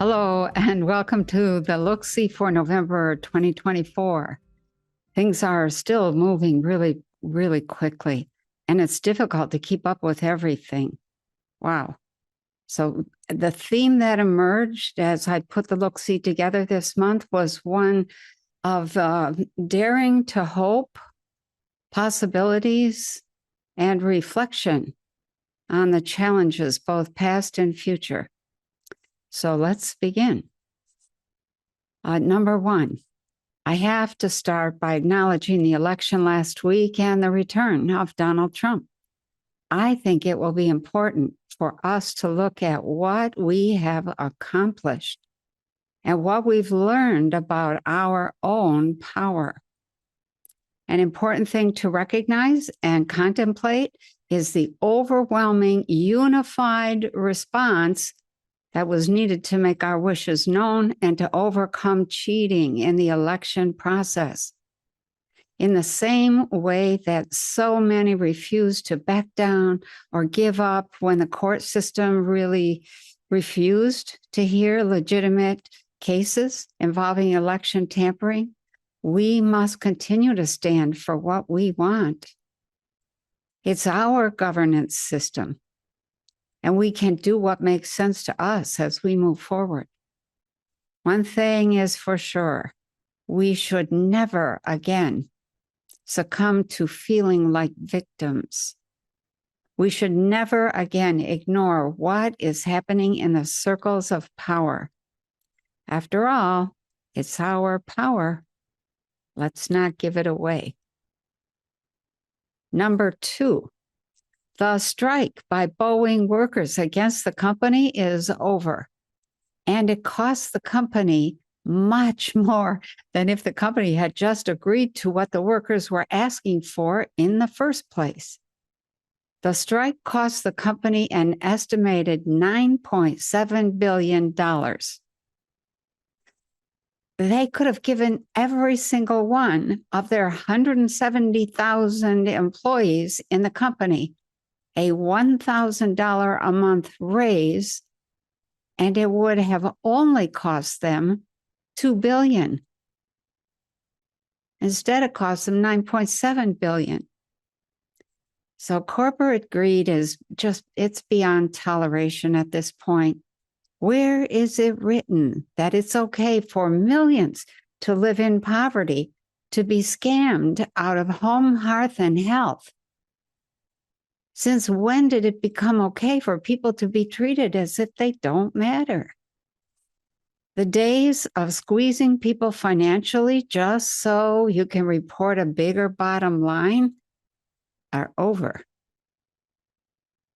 Hello, and welcome to the Look-See for November 2024. Things are still moving really, really quickly, and it's difficult to keep up with everything. Wow. So the theme that emerged as I put the Look-See together this month was one of daring to hope, possibilities, and reflection on the challenges, both past and future. So let's begin. Number one, I have to start by acknowledging the election last week and the return of Donald Trump. I think it will be important for us to look at what we have accomplished and what we've learned about our own power. An important thing to recognize and contemplate is the overwhelming unified response that was needed to make our wishes known and to overcome cheating in the election process. In the same way that so many refused to back down or give up when the court system really refused to hear legitimate cases involving election tampering, we must continue to stand for what we want. It's our governance system, and we can do what makes sense to us as we move forward. One thing is for sure, we should never again succumb to feeling like victims. We should never again ignore what is happening in the circles of power. After all, it's our power. Let's not give it away. Number two, the strike by Boeing workers against the company is over, and it costs the company much more than if the company had just agreed to what the workers were asking for in the first place. The strike cost the company an estimated $9.7 billion. They could have given every single one of their 170,000 employees in the company a $1,000 a month raise, and it would have only cost them $2 billion. Instead, it cost them $9.7 billion. So corporate greed is it's beyond toleration at this point. Where is it written that it's okay for millions to live in poverty, to be scammed out of home, hearth, and health? Since when did it become okay for people to be treated as if they don't matter? The days of squeezing people financially just so you can report a bigger bottom line are over.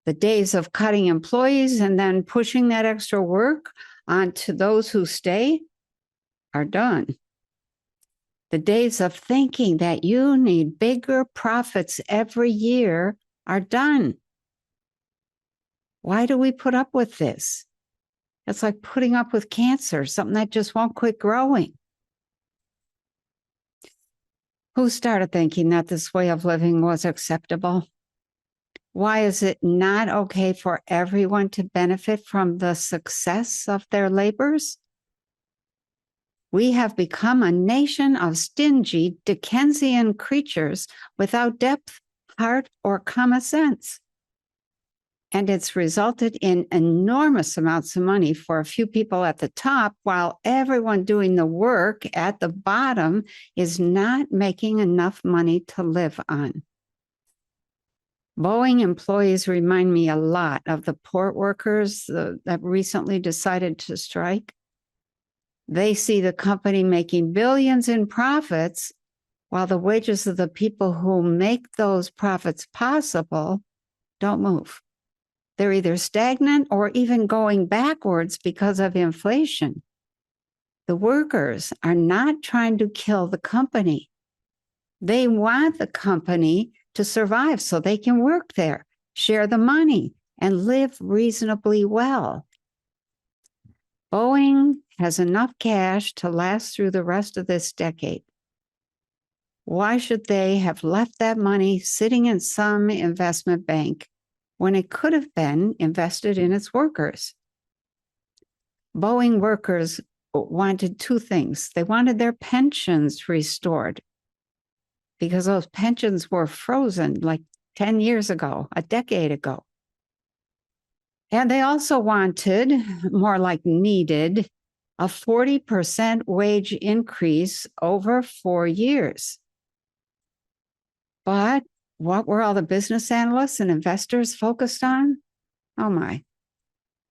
The days of cutting employees and then pushing that extra work onto those who stay are done. The days of thinking that you need bigger profits every year are done. Why do we put up with this? It's like putting up with cancer, something that just won't quit growing. Who started thinking that this way of living was acceptable? Why is it not okay for everyone to benefit from the success of their labors? We have become a nation of stingy Dickensian creatures without depth, heart, or common sense. And it's resulted in enormous amounts of money for a few people at the top, while everyone doing the work at the bottom is not making enough money to live on. Boeing employees remind me a lot of the port workers that recently decided to strike. They see the company making billions in profits, while the wages of the people who make those profits possible don't move. They're either stagnant or even going backwards because of inflation. The workers are not trying to kill the company. They want the company to survive so they can work there, share the money, and live reasonably well. Boeing has enough cash to last through the rest of this decade. Why should they have left that money sitting in some investment bank when it could have been invested in its workers? Boeing workers wanted two things. They wanted their pensions restored because those pensions were frozen like 10 years ago, a decade ago. And they also wanted, more like needed, a 40% wage increase over 4 years. But what were all the business analysts and investors focused on? Oh my.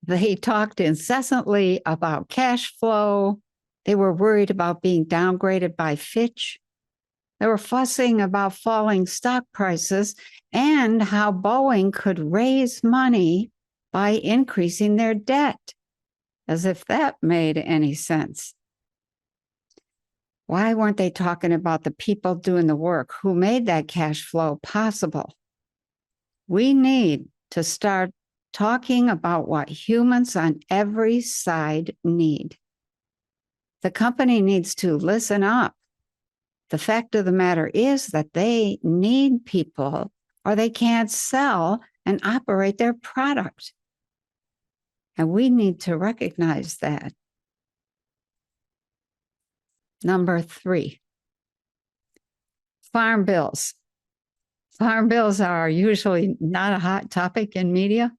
They talked incessantly about cash flow. They were worried about being downgraded by Fitch. They were fussing about falling stock prices and how Boeing could raise money by increasing their debt, as if that made any sense. Why weren't they talking about the people doing the work who made that cash flow possible? We need to start talking about what humans on every side need. The company needs to listen up. The fact of the matter is that they need people or they can't sell and operate their product. And we need to recognize that. Number 3, farm bills. Farm bills are usually not a hot topic in media,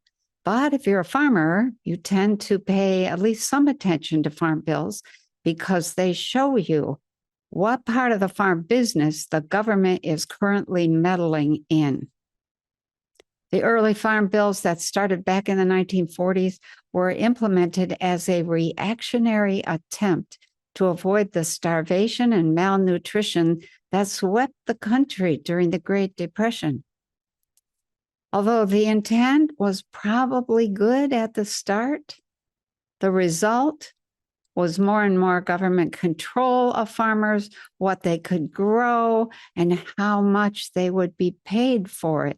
but if you're a farmer, you tend to pay at least some attention to farm bills because they show you what part of the farm business the government is currently meddling in. The early farm bills that started back in the 1940s were implemented as a reactionary attempt to avoid the starvation and malnutrition that swept the country during the Great Depression. Although the intent was probably good at the start, the result was more and more government control of farmers, what they could grow, and how much they would be paid for it.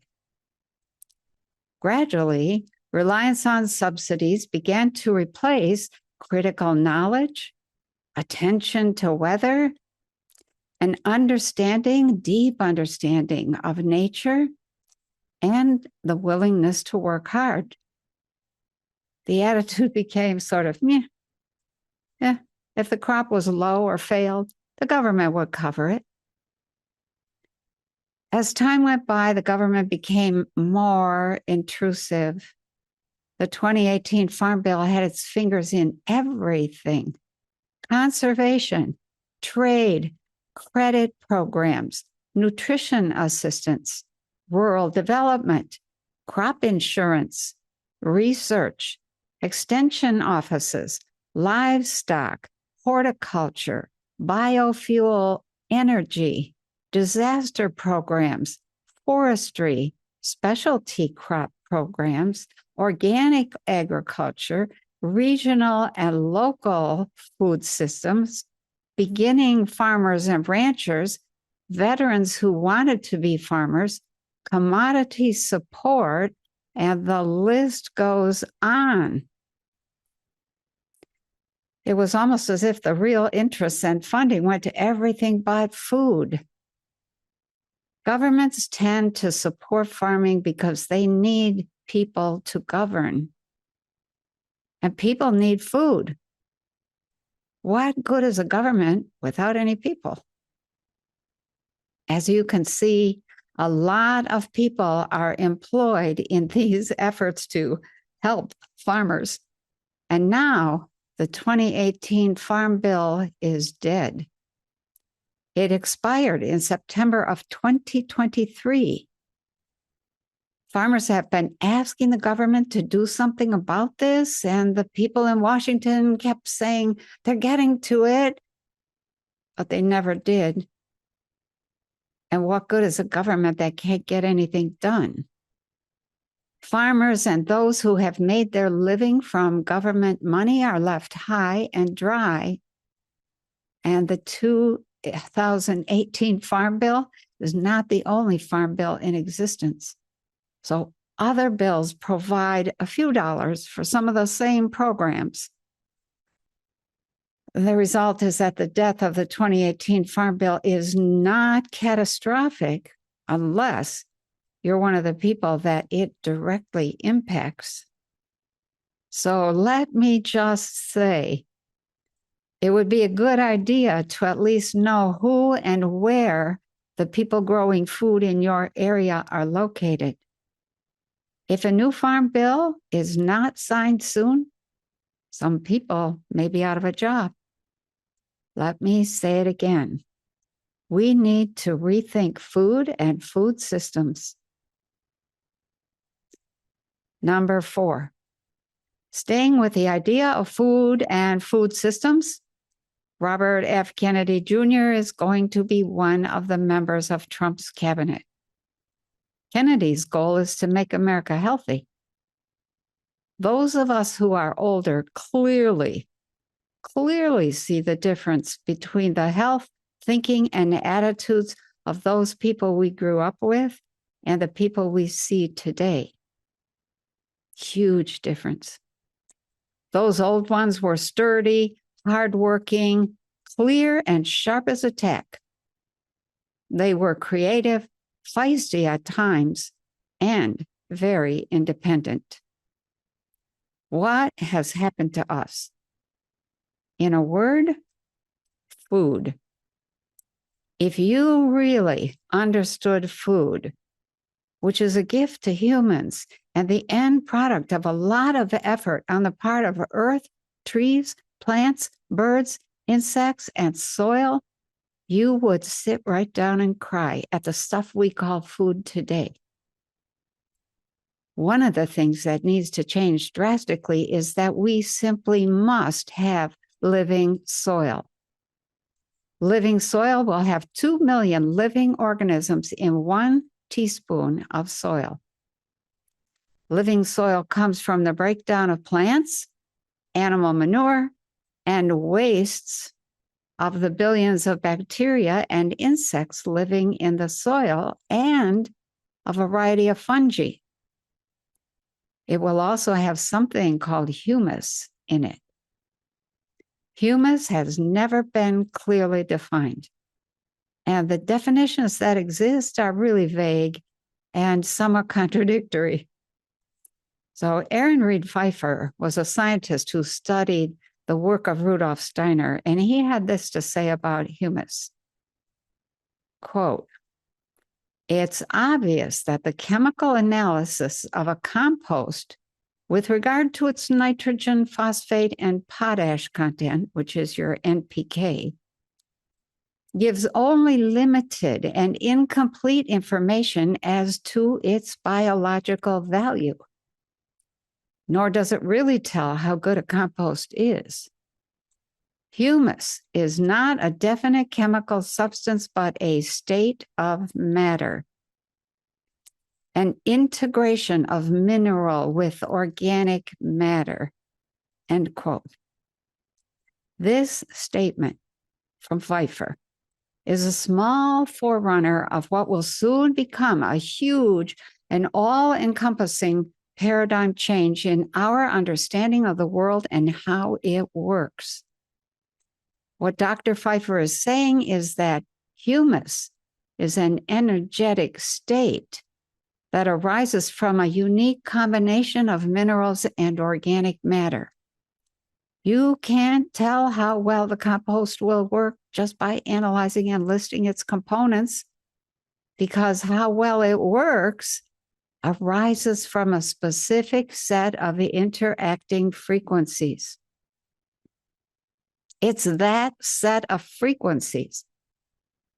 Gradually, reliance on subsidies began to replace critical knowledge, attention to weather, an understanding, deep understanding of nature, and the willingness to work hard. The attitude became sort of, if the crop was low or failed, the government would cover it. As time went by, the government became more intrusive. The 2018 Farm Bill had its fingers in everything: conservation, trade, credit programs, nutrition assistance, rural development, crop insurance, research, extension offices, livestock, horticulture, biofuel energy, disaster programs, forestry, specialty crop programs, organic agriculture, regional and local food systems, beginning farmers and ranchers, veterans who wanted to be farmers, commodity support, and the list goes on. It was almost as if the real interests and funding went to everything but food. Governments tend to support farming because they need people to govern. And people need food. What good is a government without any people? As you can see, a lot of people are employed in these efforts to help farmers. And now the 2018 Farm Bill is dead. It expired in September of 2023. Farmers have been asking the government to do something about this, and the people in Washington kept saying they're getting to it, but they never did. And what good is a government that can't get anything done? Farmers and those who have made their living from government money are left high and dry. And the 2018 Farm Bill is not the only farm bill in existence. So other bills provide a few dollars for some of the same programs. The result is that the death of the 2018 Farm Bill is not catastrophic unless you're one of the people that it directly impacts. So let me just say, it would be a good idea to at least know who and where the people growing food in your area are located. If a new farm bill is not signed soon, some people may be out of a job. Let me say it again. We need to rethink food and food systems. Number 4, staying with the idea of food and food systems, Robert F. Kennedy Jr. is going to be one of the members of Trump's cabinet. Kennedy's goal is to make America healthy. Those of us who are older clearly see the difference between the health, thinking, and attitudes of those people we grew up with and the people we see today. Huge difference. Those old ones were sturdy, hardworking, clear, and sharp as a tack. They were creative, feisty at times, and very independent. What has happened to us? In a word, food. If you really understood food, which is a gift to humans and the end product of a lot of effort on the part of earth, trees, plants, birds, insects, and soil, you would sit right down and cry at the stuff we call food today. One of the things that needs to change drastically is that we simply must have living soil. Living soil will have 2 million living organisms in 1 teaspoon of soil. Living soil comes from the breakdown of plants, animal manure, and wastes of the billions of bacteria and insects living in the soil and a variety of fungi. It will also have something called humus in it. Humus has never been clearly defined, and the definitions that exist are really vague and some are contradictory. So Aaron Reed Pfeiffer was a scientist who studied the work of Rudolf Steiner, and he had this to say about humus. Quote, "It's obvious that the chemical analysis of a compost with regard to its nitrogen, phosphate, and potash content, which is your NPK, gives only limited and incomplete information as to its biological value. Nor does it really tell how good a compost is. Humus is not a definite chemical substance, but a state of matter, an integration of mineral with organic matter," end quote. This statement from Pfeiffer is a small forerunner of what will soon become a huge and all-encompassing paradigm change in our understanding of the world and how it works. What Dr. Pfeiffer is saying is that humus is an energetic state that arises from a unique combination of minerals and organic matter. You can't tell how well the compost will work just by analyzing and listing its components, because how well it works arises from a specific set of interacting frequencies. It's that set of frequencies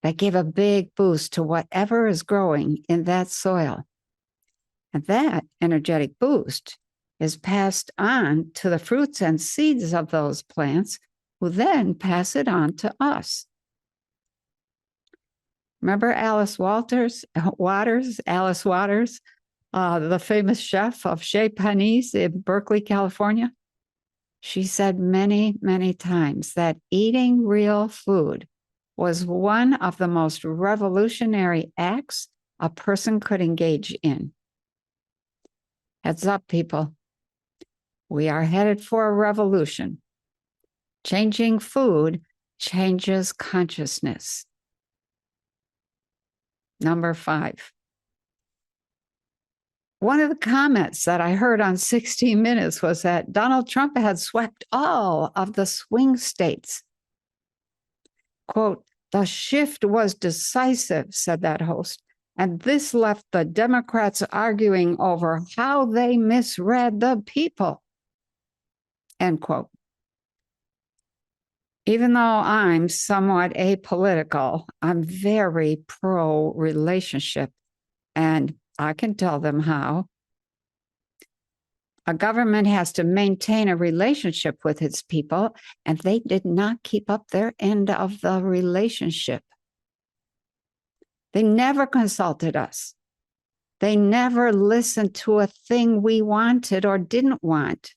that give a big boost to whatever is growing in that soil. And that energetic boost is passed on to the fruits and seeds of those plants, who then pass it on to us. Remember Alice Waters, the famous chef of Chez Panisse in Berkeley, California? She said many, many times that eating real food was one of the most revolutionary acts a person could engage in. Heads up, people. We are headed for a revolution. Changing food changes consciousness. Number 5. One of the comments that I heard on 60 Minutes was that Donald Trump had swept all of the swing states. Quote, "The shift was decisive," said that host, "and this left the Democrats arguing over how they misread the people." End quote. Even though I'm somewhat apolitical, I'm very pro-relationship, and I can tell them how. A government has to maintain a relationship with its people, and they did not keep up their end of the relationship. They never consulted us. They never listened to a thing we wanted or didn't want.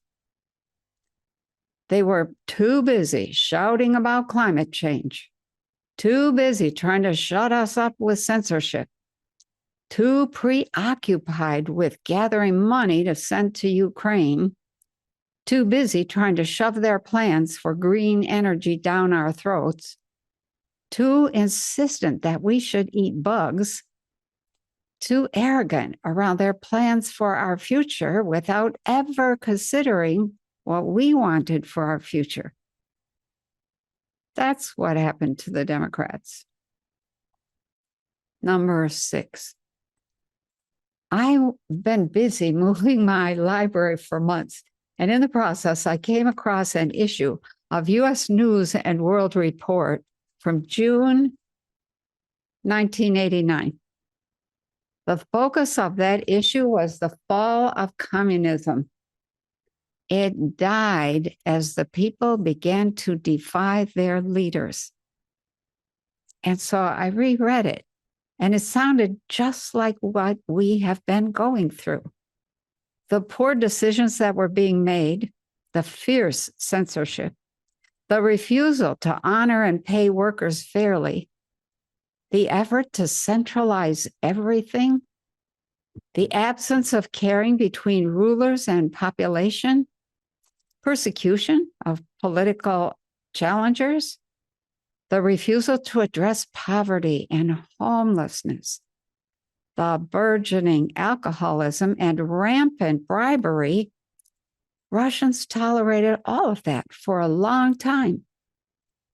They were too busy shouting about climate change, too busy trying to shut us up with censorship, too preoccupied with gathering money to send to Ukraine, too busy trying to shove their plans for green energy down our throats, too insistent that we should eat bugs, too arrogant around their plans for our future without ever considering what we wanted for our future. That's what happened to the Democrats. Number 6. I've been busy moving my library for months, and in the process, I came across an issue of U.S. News and World Report from June 1989. The focus of that issue was the fall of communism. It died as the people began to defy their leaders. And so I reread it, and it sounded just like what we have been going through. The poor decisions that were being made, the fierce censorship, the refusal to honor and pay workers fairly, the effort to centralize everything, the absence of caring between rulers and population, persecution of political challengers, the refusal to address poverty and homelessness, the burgeoning alcoholism and rampant bribery. Russians tolerated all of that for a long time,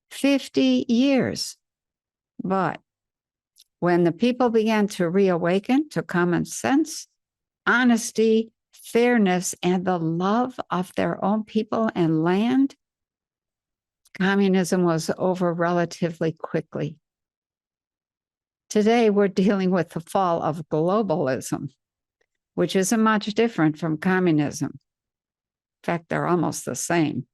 50 years. But when the people began to reawaken to common sense, honesty, fairness, and the love of their own people and land, communism was over relatively quickly. Today, we're dealing with the fall of globalism, which isn't much different from communism. In fact, they're almost the same.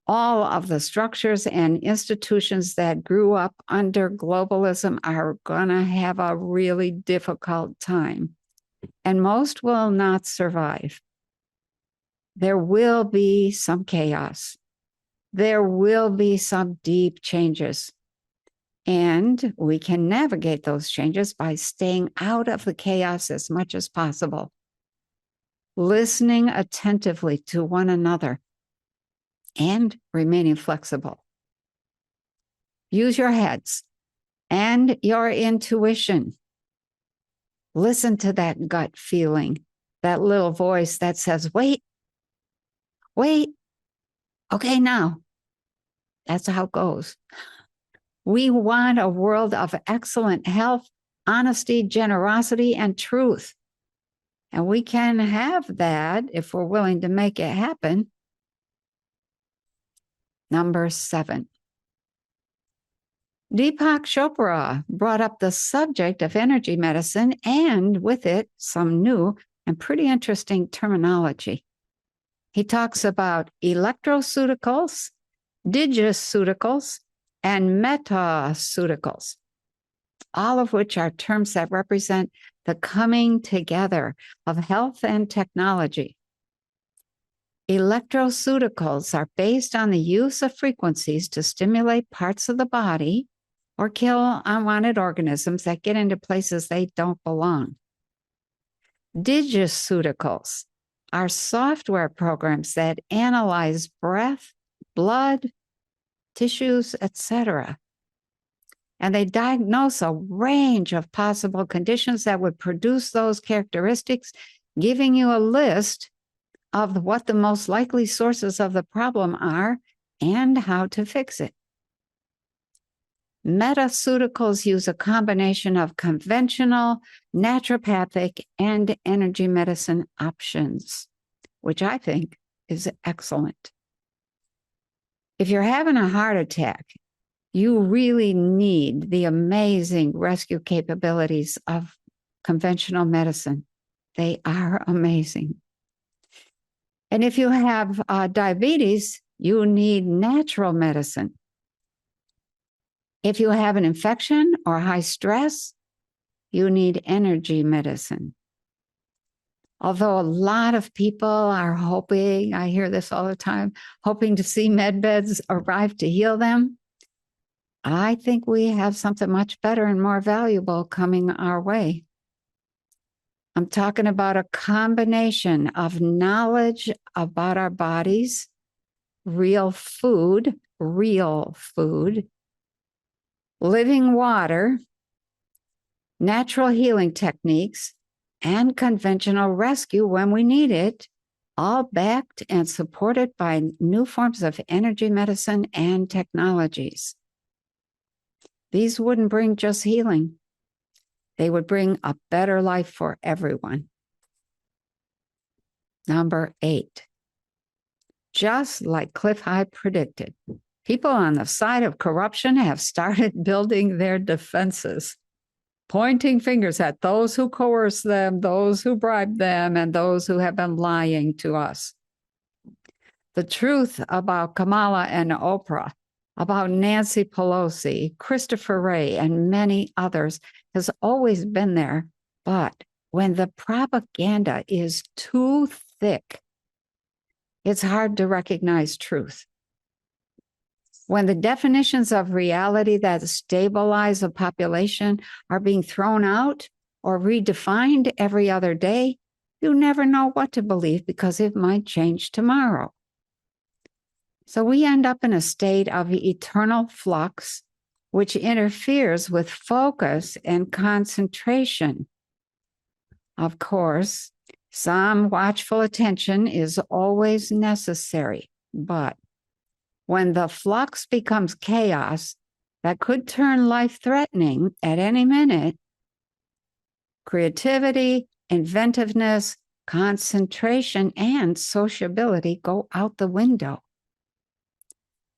All of the structures and institutions that grew up under globalism are going to have a really difficult time, and most will not survive. There will be some chaos. There will be some deep changes, and we can navigate those changes by staying out of the chaos as much as possible, listening attentively to one another, and remaining flexible. Use your heads and your intuition. Listen to that gut feeling, that little voice that says, wait, okay, now. That's how it goes. We want a world of excellent health, honesty, generosity, and truth. And we can have that if we're willing to make it happen. Number 7. Deepak Chopra brought up the subject of energy medicine and with it some new and pretty interesting terminology. He talks about electroceuticals, digiceuticals, and metaceuticals, all of which are terms that represent the coming together of health and technology. Electroceuticals are based on the use of frequencies to stimulate parts of the body or kill unwanted organisms that get into places they don't belong. Digiceuticals are software programs that analyze breath, blood, tissues, etc. And they diagnose a range of possible conditions that would produce those characteristics, giving you a list of what the most likely sources of the problem are and how to fix it. Metaceuticals use a combination of conventional, naturopathic, and energy medicine options, which I think is excellent. If you're having a heart attack, you really need the amazing rescue capabilities of conventional medicine. They are amazing. And if you have diabetes, you need natural medicine. If you have an infection or high stress, you need energy medicine. Although a lot of people are hoping, I hear this all the time, hoping to see med beds arrive to heal them, I think we have something much better and more valuable coming our way. I'm talking about a combination of knowledge about our bodies, real food, living water, natural healing techniques, and conventional rescue when we need it, all backed and supported by new forms of energy medicine and technologies. These wouldn't bring just healing. They would bring a better life for everyone. Number 8, just like Cliff High predicted, people on the side of corruption have started building their defenses, pointing fingers at those who coerce them, those who bribe them, and those who have been lying to us. The truth about Kamala and Oprah, about Nancy Pelosi, Christopher Wray, and many others has always been there. But when the propaganda is too thick, it's hard to recognize truth. When the definitions of reality that stabilize a population are being thrown out or redefined every other day, you never know what to believe because it might change tomorrow. So we end up in a state of eternal flux, which interferes with focus and concentration. Of course, some watchful attention is always necessary, but when the flux becomes chaos that could turn life-threatening at any minute, creativity, inventiveness, concentration, and sociability go out the window.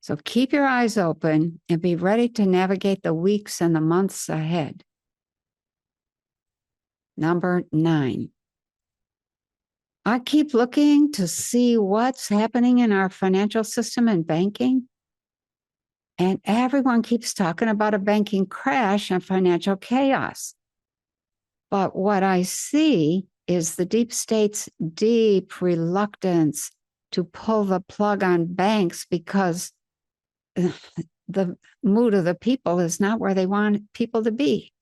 So keep your eyes open and be ready to navigate the weeks and the months ahead. Number 9. I keep looking to see what's happening in our financial system and banking. And everyone keeps talking about a banking crash and financial chaos. But what I see is the deep state's deep reluctance to pull the plug on banks because the mood of the people is not where they want people to be.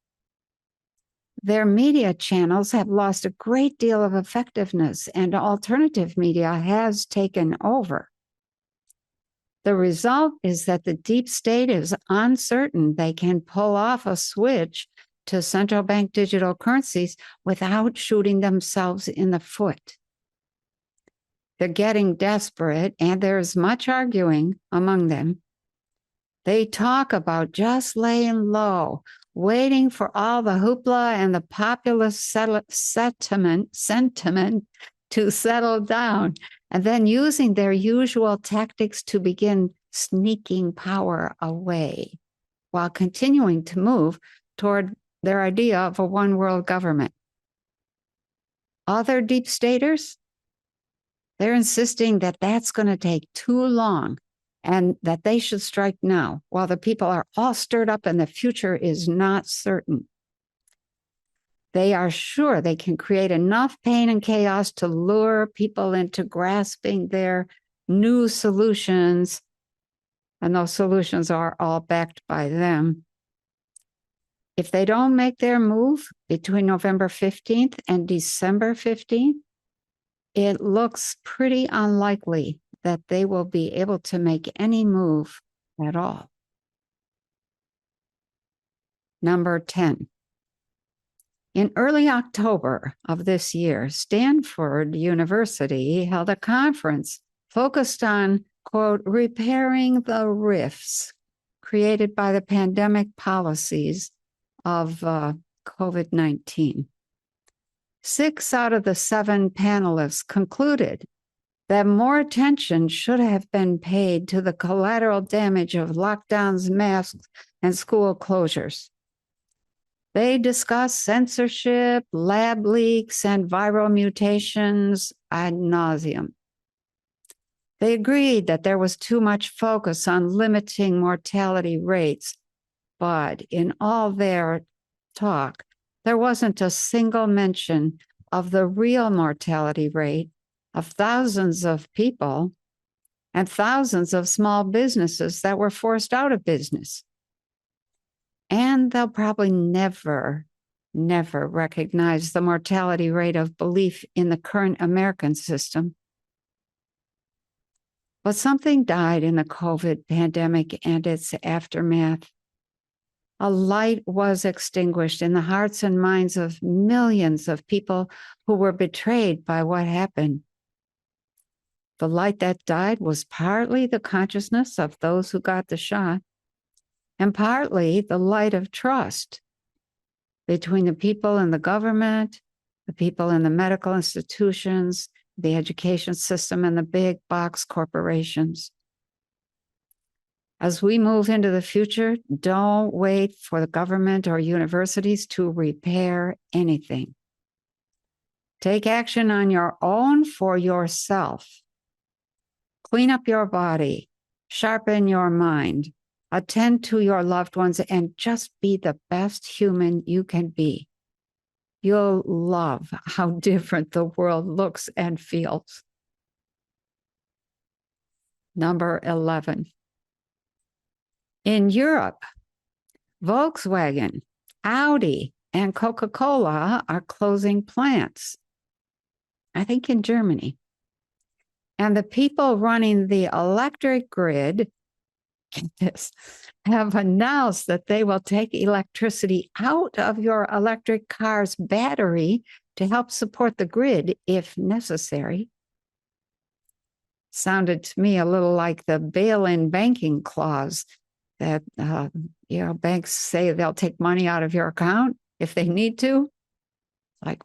Their media channels have lost a great deal of effectiveness, and alternative media has taken over. The result is that the deep state is uncertain they can pull off a switch to central bank digital currencies without shooting themselves in the foot. They're getting desperate, and there's much arguing among them. They talk about just laying low, waiting for all the hoopla and the populist sentiment to settle down, and then using their usual tactics to begin sneaking power away while continuing to move toward their idea of a one world government. Other deep staters, they're insisting that that's going to take too long and that they should strike now while the people are all stirred up and the future is not certain. They are sure they can create enough pain and chaos to lure people into grasping their new solutions, and those solutions are all backed by them. If they don't make their move between November 15th and December 15th, it looks pretty unlikely that they will be able to make any move at all. Number 10. In early October of this year, Stanford University held a conference focused on, quote, repairing the rifts created by the pandemic policies of COVID-19. 6 out of the 7 panelists concluded that more attention should have been paid to the collateral damage of lockdowns, masks, and school closures. They discussed censorship, lab leaks, and viral mutations ad nauseum. They agreed that there was too much focus on limiting mortality rates, but in all their talk, there wasn't a single mention of the real mortality rate of thousands of people and thousands of small businesses that were forced out of business. And they'll probably never recognize the mortality rate of belief in the current American system. But something died in the COVID pandemic and its aftermath. A light was extinguished in the hearts and minds of millions of people who were betrayed by what happened. The light that died was partly the consciousness of those who got the shot, and partly the light of trust between the people and the government, the people in the medical institutions, the education system, and the big box corporations. As we move into the future, don't wait for the government or universities to repair anything. Take action on your own for yourself. Clean up your body, sharpen your mind, attend to your loved ones, and just be the best human you can be. You'll love how different the world looks and feels. Number 11. In Europe, Volkswagen, Audi, and Coca-Cola are closing plants. I think in Germany. And the people running the electric grid have announced that they will take electricity out of your electric car's battery to help support the grid if necessary. Sounded to me a little like the bail-in banking clause that banks say they'll take money out of your account if they need to. Like,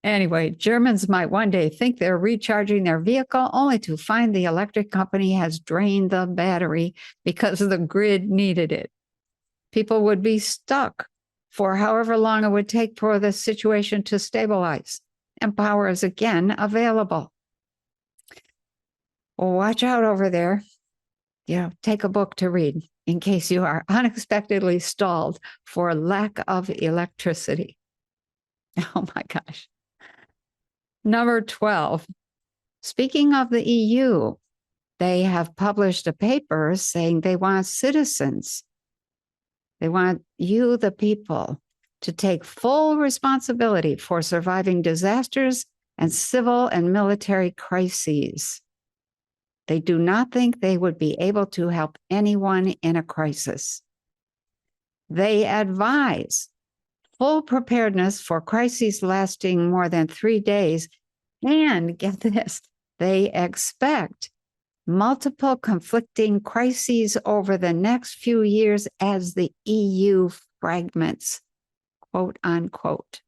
anyway, Germans might one day think they're recharging their vehicle only to find the electric company has drained the battery because the grid needed it. People would be stuck for however long it would take for the situation to stabilize, and power is again available. Well, watch out over there. Take a book to read in case you are unexpectedly stalled for lack of electricity. Oh my gosh. Number 12. Speaking of the EU, they have published a paper saying they want citizens. They want you, the people, to take full responsibility for surviving disasters and civil and military crises. They do not think they would be able to help anyone in a crisis. They advise full preparedness for crises lasting more than 3 days. And get this, they expect multiple conflicting crises over the next few years as the EU fragments, quote unquote.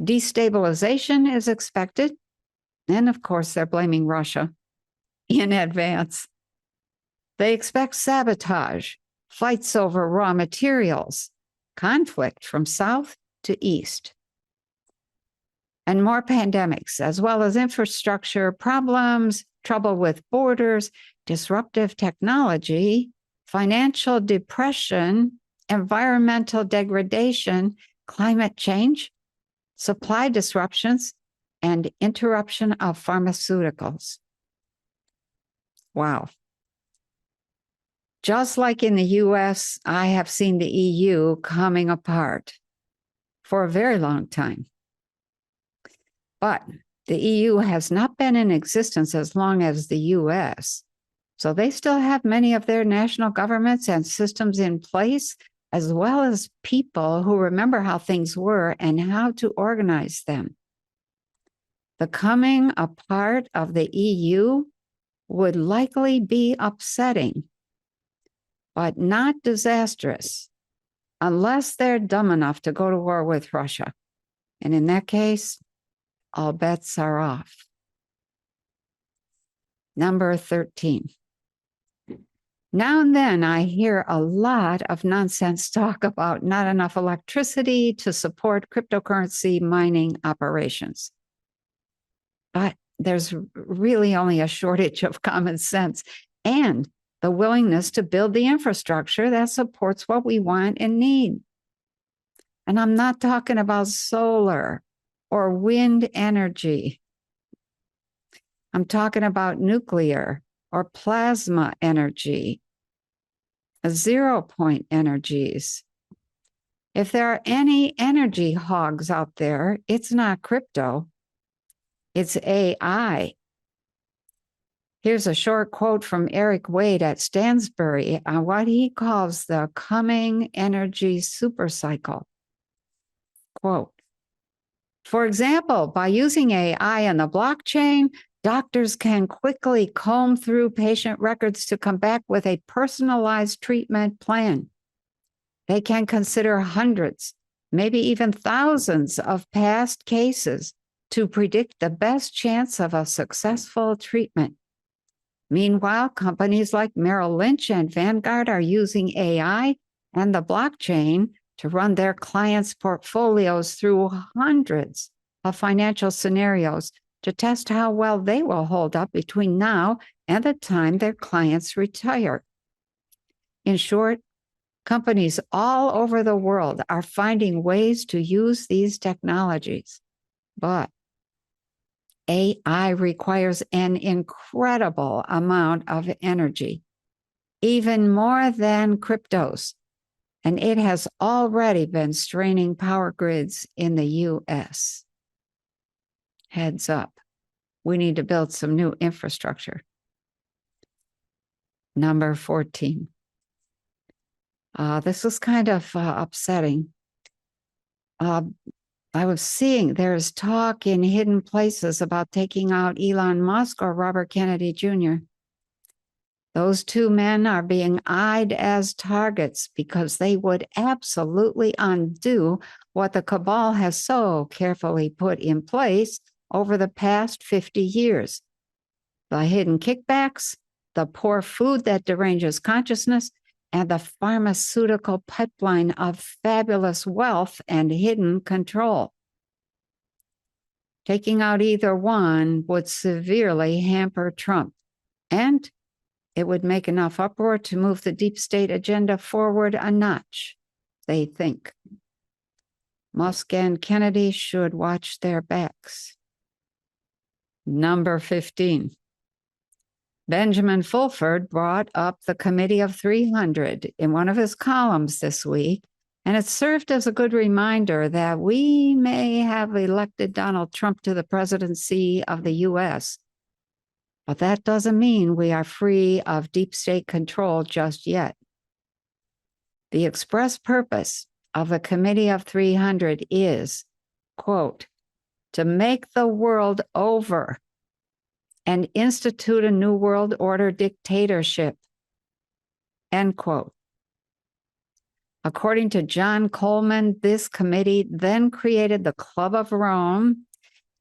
Destabilization is expected. And of course, they're blaming Russia in advance. They expect sabotage, fights over raw materials, conflict from south to east, and more pandemics, as well as infrastructure problems, trouble with borders, disruptive technology, financial depression, environmental degradation, climate change, supply disruptions, and interruption of pharmaceuticals. Wow. Just like in the US, I have seen the EU coming apart for a very long time. But the EU has not been in existence as long as the US. So they still have many of their national governments and systems in place, as well as people who remember how things were and how to organize them. The coming apart of the EU would likely be upsetting, but not disastrous, unless they're dumb enough to go to war with Russia. And in that case, all bets are off. Number 13. Now and then I hear a lot of nonsense talk about not enough electricity to support cryptocurrency mining operations. But there's really only a shortage of common sense and the willingness to build the infrastructure that supports what we want and need. And I'm not talking about solar or wind energy. I'm talking about nuclear or plasma energy, zero-point energies. If there are any energy hogs out there, it's not crypto, it's AI. Here's a short quote from Eric Wade at Stansberry on what he calls the coming energy supercycle. Quote, for example, by using AI and the blockchain, doctors can quickly comb through patient records to come back with a personalized treatment plan. They can consider hundreds, maybe even thousands of past cases to predict the best chance of a successful treatment. Meanwhile, companies like Merrill Lynch and Vanguard are using AI and the blockchain to run their clients' portfolios through hundreds of financial scenarios to test how well they will hold up between now and the time their clients retire. In short, companies all over the world are finding ways to use these technologies, but AI requires an incredible amount of energy, even more than cryptos, and it has already been straining power grids in the US. Heads up, we need to build some new infrastructure. Number 14. This was kind of upsetting. I was seeing there's talk in hidden places about taking out Elon Musk or Robert Kennedy Jr. Those two men are being eyed as targets because they would absolutely undo what the cabal has so carefully put in place over the past 50 years. The hidden kickbacks, the poor food that deranges consciousness, and the pharmaceutical pipeline of fabulous wealth and hidden control. Taking out either one would severely hamper Trump, and it would make enough uproar to move the deep state agenda forward a notch, they think. Musk and Kennedy should watch their backs. Number 15. Benjamin Fulford brought up the Committee of 300 in one of his columns this week, and it served as a good reminder that we may have elected Donald Trump to the presidency of the U.S., but that doesn't mean we are free of deep state control just yet. The express purpose of the Committee of 300 is, quote, to make the world over and institute a new world order dictatorship, end quote. According to John Coleman, this committee then created the Club of Rome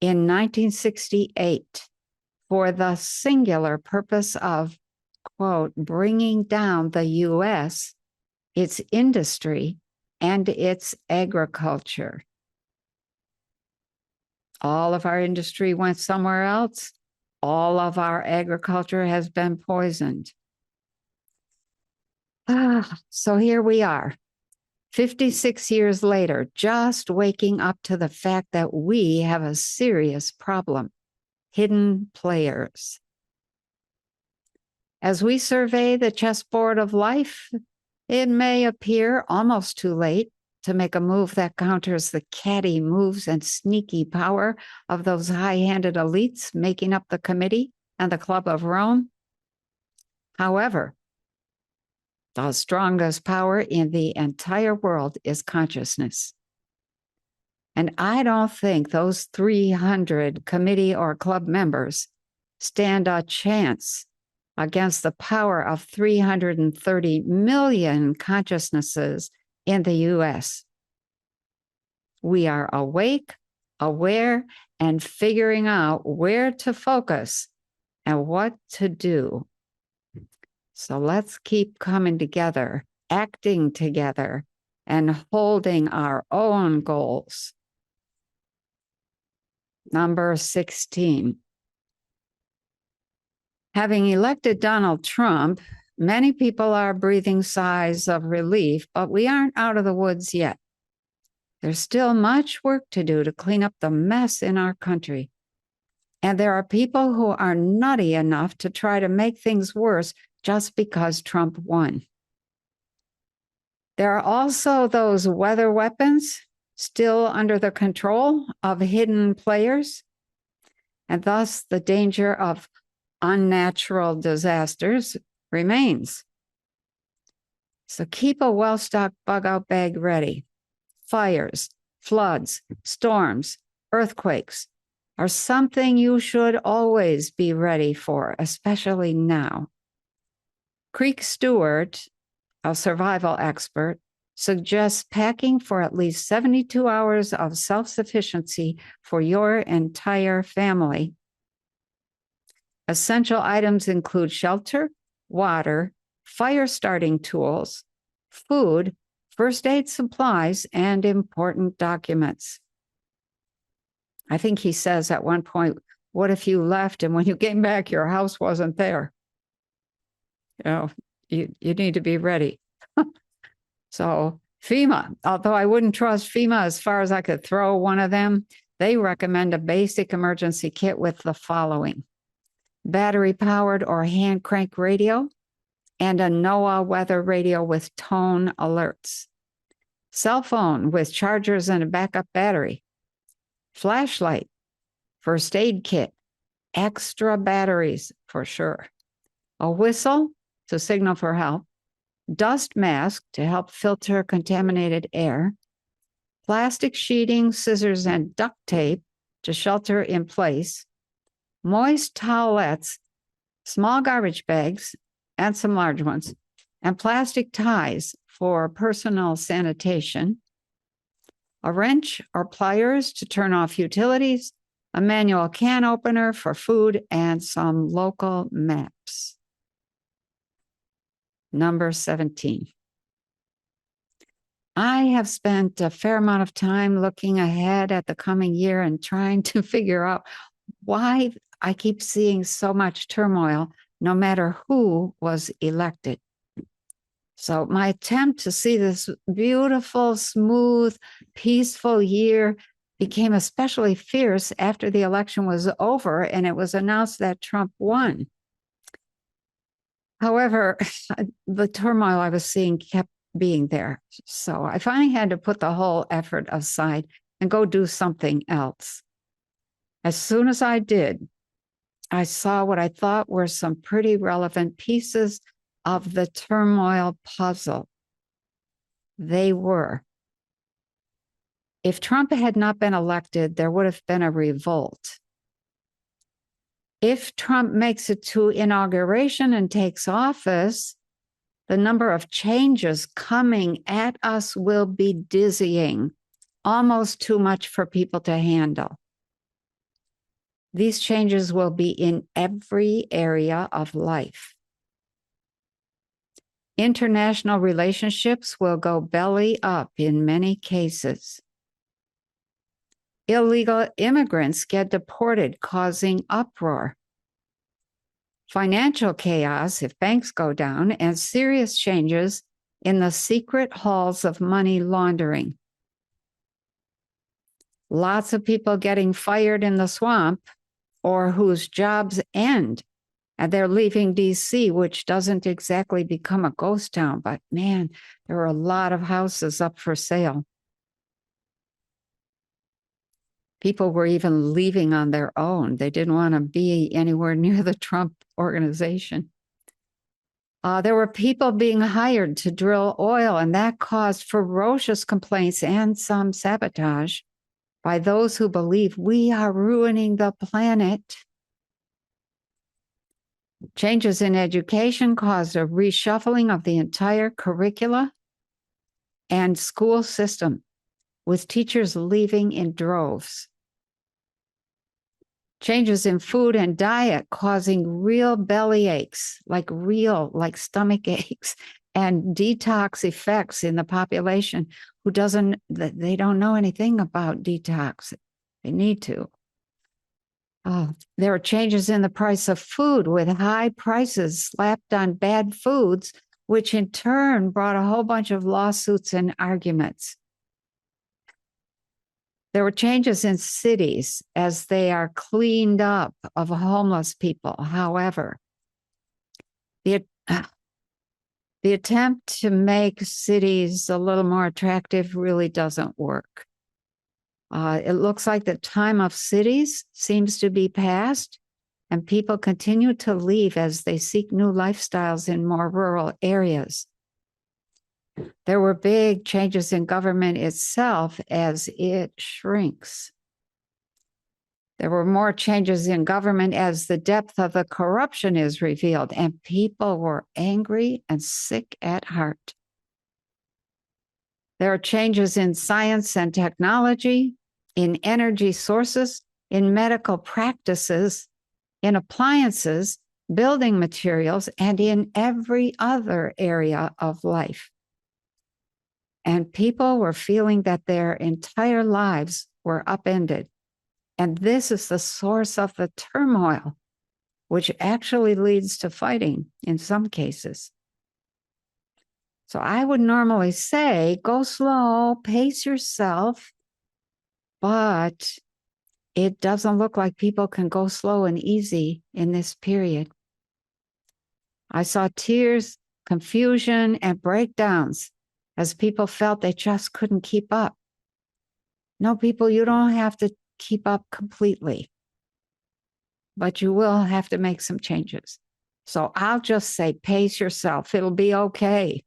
in 1968 for the singular purpose of, quote, bringing down the U.S., its industry, and its agriculture. All of our industry went somewhere else. All of our agriculture has been poisoned. So here we are, 56 years later, just waking up to the fact that we have a serious problem, hidden players. As we survey the chessboard of life, it may appear almost too late to make a move that counters the catty moves and sneaky power of those high-handed elites making up the committee and the Club of Rome. However, the strongest power in the entire world is consciousness. And I don't think those 300 committee or club members stand a chance against the power of 330 million consciousnesses in the US. We are awake, aware, and figuring out where to focus and what to do. So let's keep coming together, acting together, and holding our own goals. Number 16. Having elected Donald Trump, many people are breathing sighs of relief, but we aren't out of the woods yet. There's still much work to do to clean up the mess in our country. And there are people who are nutty enough to try to make things worse just because Trump won. There are also those weather weapons still under the control of hidden players, and thus the danger of unnatural disasters remains. So keep a well-stocked bug-out bag ready. Fires, floods, storms, earthquakes are something you should always be ready for, especially now. Creek Stewart, a survival expert, suggests packing for at least 72 hours of self-sufficiency for your entire family. Essential items include shelter, water, fire-starting tools, food, first aid supplies, and important documents. I think he says at one point, what if you left and when you came back, your house wasn't there? You need to be ready. So FEMA, although I wouldn't trust FEMA as far as I could throw one of them, they recommend a basic emergency kit with the following: battery-powered or hand-crank radio, and a NOAA weather radio with tone alerts. Cell phone with chargers and a backup battery. Flashlight, first aid kit, extra batteries for sure. A whistle to signal for help. Dust mask to help filter contaminated air. Plastic sheeting, scissors, and duct tape to shelter in place. Moist towelettes, small garbage bags, and some large ones, and plastic ties for personal sanitation, a wrench or pliers to turn off utilities, a manual can opener for food, and some local maps. Number 17. I have spent a fair amount of time looking ahead at the coming year and trying to figure out why I keep seeing so much turmoil, no matter who was elected. So my attempt to see this beautiful, smooth, peaceful year became especially fierce after the election was over and it was announced that Trump won. However, the turmoil I was seeing kept being there. So I finally had to put the whole effort aside and go do something else. As soon as I did, I saw what I thought were some pretty relevant pieces of the turmoil puzzle. They were: if Trump had not been elected, there would have been a revolt. If Trump makes it to inauguration and takes office, the number of changes coming at us will be dizzying, almost too much for people to handle. These changes will be in every area of life. International relationships will go belly up in many cases. Illegal immigrants get deported, causing uproar. Financial chaos if banks go down, and serious changes in the secret halls of money laundering. Lots of people getting fired in the swamp or whose jobs end and they're leaving DC, which doesn't exactly become a ghost town, but man, there are a lot of houses up for sale. People were even leaving on their own. They didn't want to be anywhere near the Trump organization. There were people being hired to drill oil, and that caused ferocious complaints and some sabotage by those who believe we are ruining the planet. Changes in education caused a reshuffling of the entire curricula and school system, with teachers leaving in droves. Changes in food and diet causing real belly aches, like stomach aches, and detox effects in the population they don't know anything about detox. They need to. There are changes in the price of food, with high prices slapped on bad foods, which in turn brought a whole bunch of lawsuits and arguments. There were changes in cities as they are cleaned up of homeless people. However, the attempt to make cities a little more attractive really doesn't work. It looks like the time of cities seems to be past, and people continue to leave as they seek new lifestyles in more rural areas. There were big changes in government itself as it shrinks. There were more changes in government as the depth of the corruption is revealed, and people were angry and sick at heart. There are changes in science and technology, in energy sources, in medical practices, in appliances, building materials, and in every other area of life. And people were feeling that their entire lives were upended. And this is the source of the turmoil, which actually leads to fighting in some cases. So I would normally say, go slow, pace yourself, but it doesn't look like people can go slow and easy in this period. I saw tears, confusion, and breakdowns as people felt they just couldn't keep up. No, people, you don't have to keep up completely, but you will have to make some changes. So I'll just say, pace yourself. It'll be okay.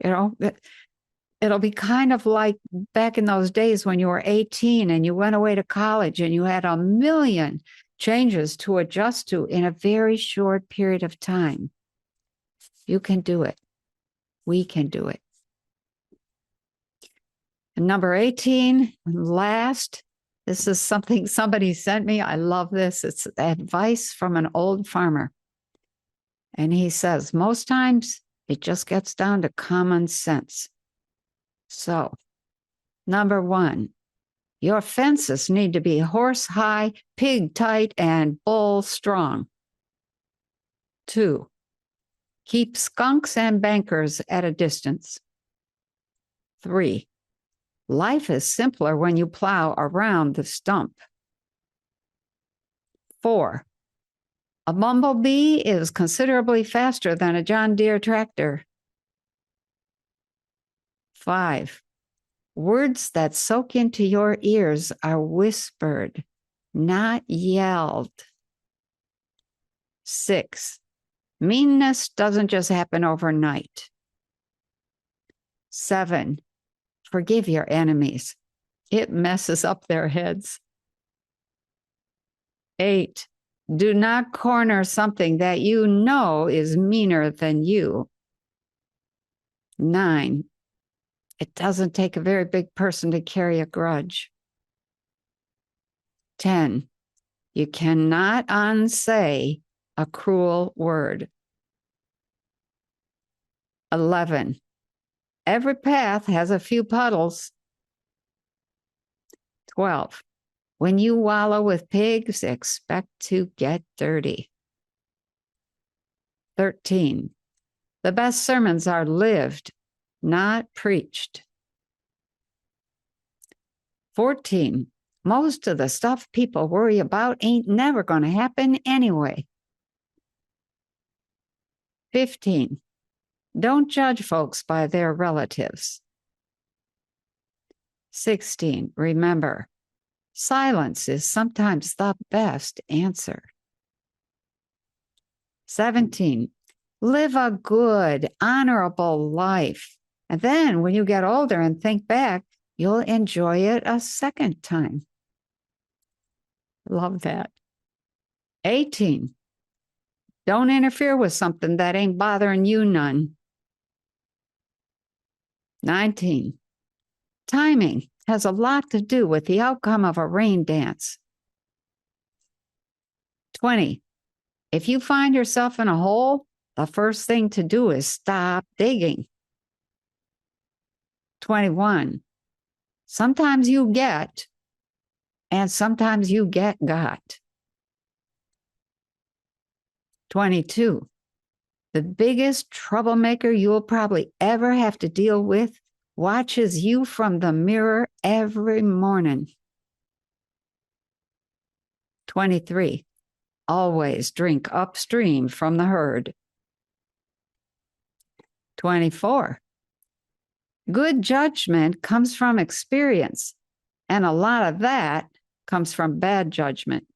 It'll be kind of like back in those days when you were 18 and you went away to college and you had a million changes to adjust to in a very short period of time. You can do it. We can do it. And number 18, last, this is something somebody sent me. I love this. It's advice from an old farmer. And he says, most times it just gets down to common sense. So, number 1, your fences need to be horse high, pig tight, and bull strong. 2, keep skunks and bankers at a distance. 3, life is simpler when you plow around the stump. 4, a bumblebee is considerably faster than a John Deere tractor. 5, words that soak into your ears are whispered, not yelled. 6, meanness doesn't just happen overnight. 7, forgive your enemies. It messes up their heads. 8, do not corner something that you know is meaner than you. 9, it doesn't take a very big person to carry a grudge. 10, you cannot unsay a cruel word. 11, every path has a few puddles. 12, when you wallow with pigs, expect to get dirty. 13, the best sermons are lived, not preached. 14, most of the stuff people worry about ain't never going to happen anyway. 15, don't judge folks by their relatives. 16, remember, silence is sometimes the best answer. 17, Live a good, honorable life. And then when you get older and think back, you'll enjoy it a second time. Love that. 18. Don't interfere with something that ain't bothering you none. 19. Timing has a lot to do with the outcome of a rain dance. 20. If you find yourself in a hole, the first thing to do is stop digging. 21. Sometimes you get, and sometimes you get got. 22. The biggest troublemaker you'll probably ever have to deal with watches you from the mirror every morning. 23. Always drink upstream from the herd. 24. Good judgment comes from experience, and a lot of that comes from bad judgment.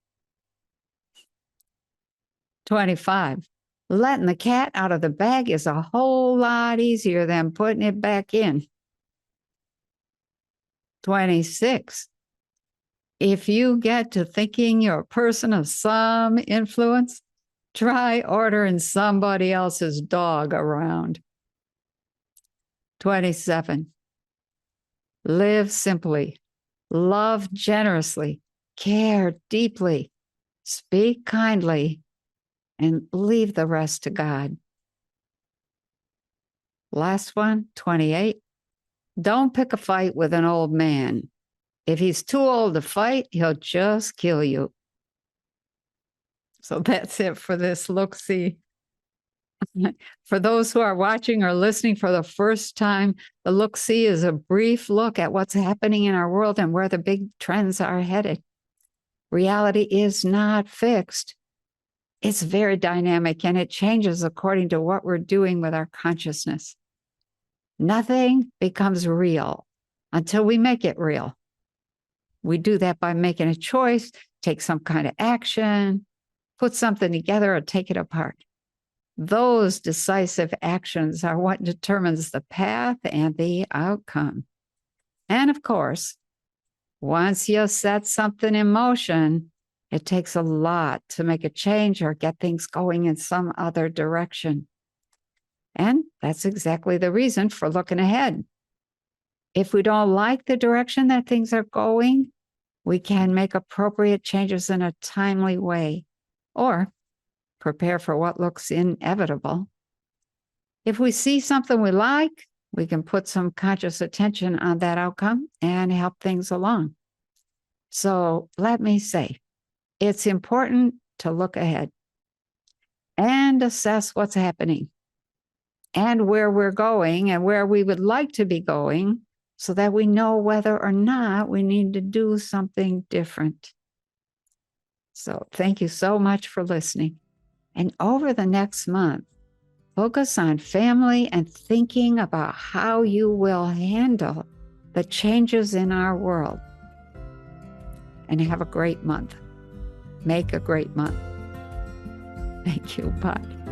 25. Letting the cat out of the bag is a whole lot easier than putting it back in. 26. If you get to thinking you're a person of some influence, try ordering somebody else's dog around. 27. Live simply, love generously, care deeply, speak kindly, and leave the rest to God. Last one, 28. Don't pick a fight with an old man. If he's too old to fight, he'll just kill you. So that's it for this look-see. For those who are watching or listening for the first time, the look-see is a brief look at what's happening in our world and where the big trends are headed. Reality is not fixed. It's very dynamic, and it changes according to what we're doing with our consciousness. Nothing becomes real until we make it real. We do that by making a choice, take some kind of action, put something together, or take it apart. Those decisive actions are what determines the path and the outcome. And of course, once you set something in motion, it takes a lot to make a change or get things going in some other direction. And that's exactly the reason for looking ahead. If we don't like the direction that things are going, we can make appropriate changes in a timely way or prepare for what looks inevitable. If we see something we like, we can put some conscious attention on that outcome and help things along. So let me say, it's important to look ahead and assess what's happening and where we're going and where we would like to be going so that we know whether or not we need to do something different. So thank you so much for listening. And over the next month, focus on family and thinking about how you will handle the changes in our world. And have a great month. Make a great month. Thank you. Bye.